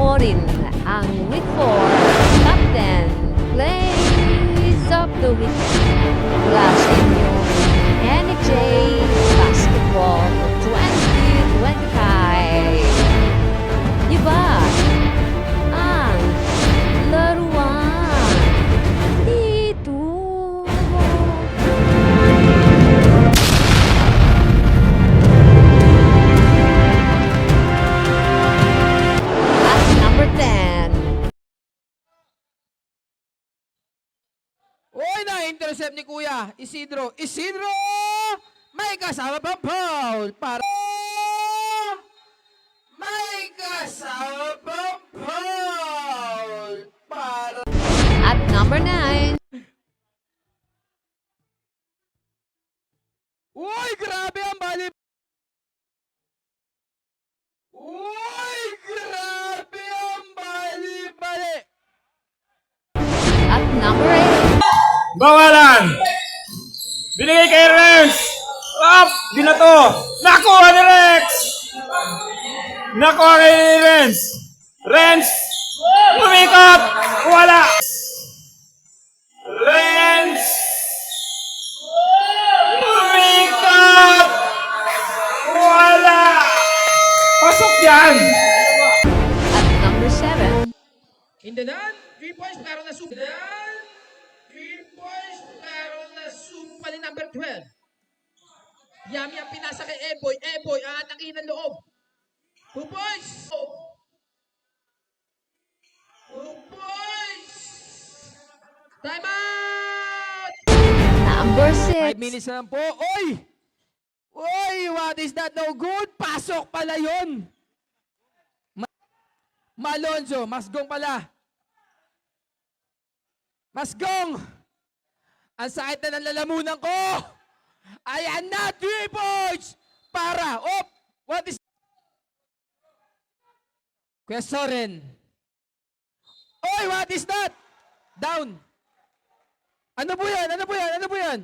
panoorin ang Week 4 Top 10 Plays of the Week mula sa inyong NJ Basketball 2025. Diba? Ang laruan dito. At number 10. Uy, na-intercept ni Kuya Isidro. Isidro! May kasama pang foul para... May kasama pang foul para... At number 9. Uy, grabe ang bali... Uy, grabe ang bali-bali! At number 8. Bawalan! Binigay kay Renz! Binato! Nakuha ni Rex! Nakuha kay Renz! Renz! Pumikot! Wala! Renz! Pumikot! Wala! Pasok yan! At number 7. Hindanan, 3 points pero nasumpa. Hindanan, 3 points pero nasumpa ni number 12. Yami ang pinasa kay Eboy. Eboy, aatakin ng loob. 2 points! 2 points! Time out! Number 5 6. minutes na lang po. Oy! Oy, what is that? No good? Pasok pala yun. Malonzo, Masgong pala. Masgong! Ang sakit na ng lalamunan ko! Ayan na, 3 points! Para, what is... Kuya Soren. Oy, what is that? Down. Ano po yan? Ano po yan? Ano po yan?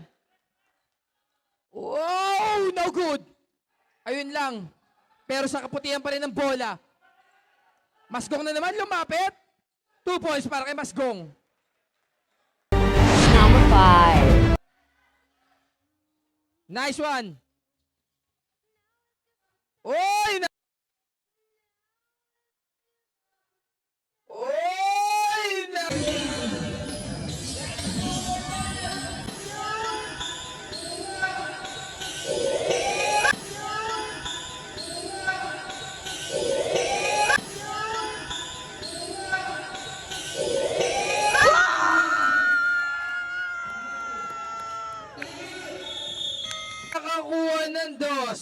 Oh, no good. Ayun lang. Pero sa kaputihan pa rin ng bola. Masgong na naman lumapit. 2 points para kay Masgong. Number 5. Nice one. Oy! Oy! Nakakuha ng dos.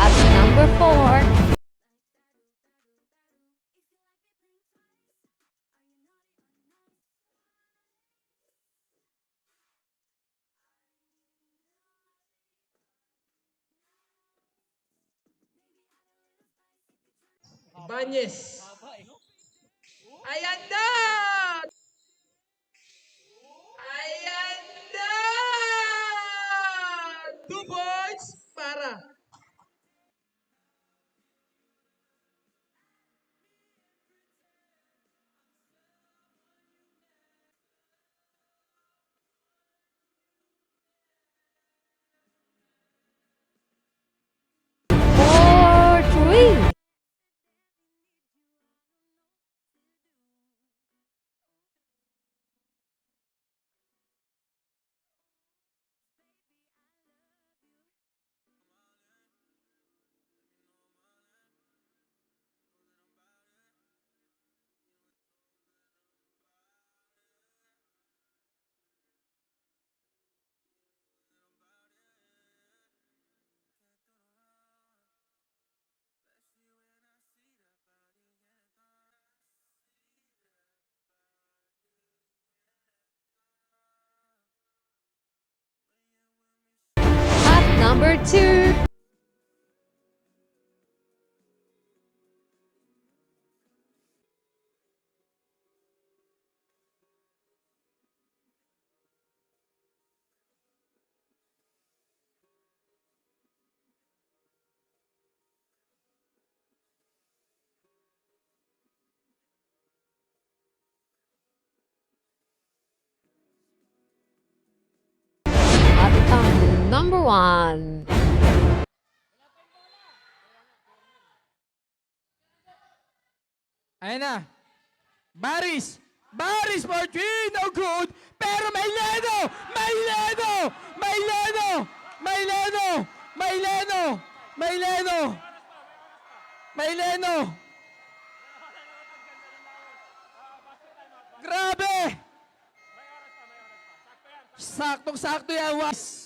At number 4. Banyes. Ayan na! Ayan na! 2 points para. Four, three. At number 2. number 1. Ayan na. Baris! Baris for 3! No good! Pero may Leno! May Leno! May Leno! May Leno! May Leno! May Leno! May Leno! Grabe! Saktong-sakto yan, Was!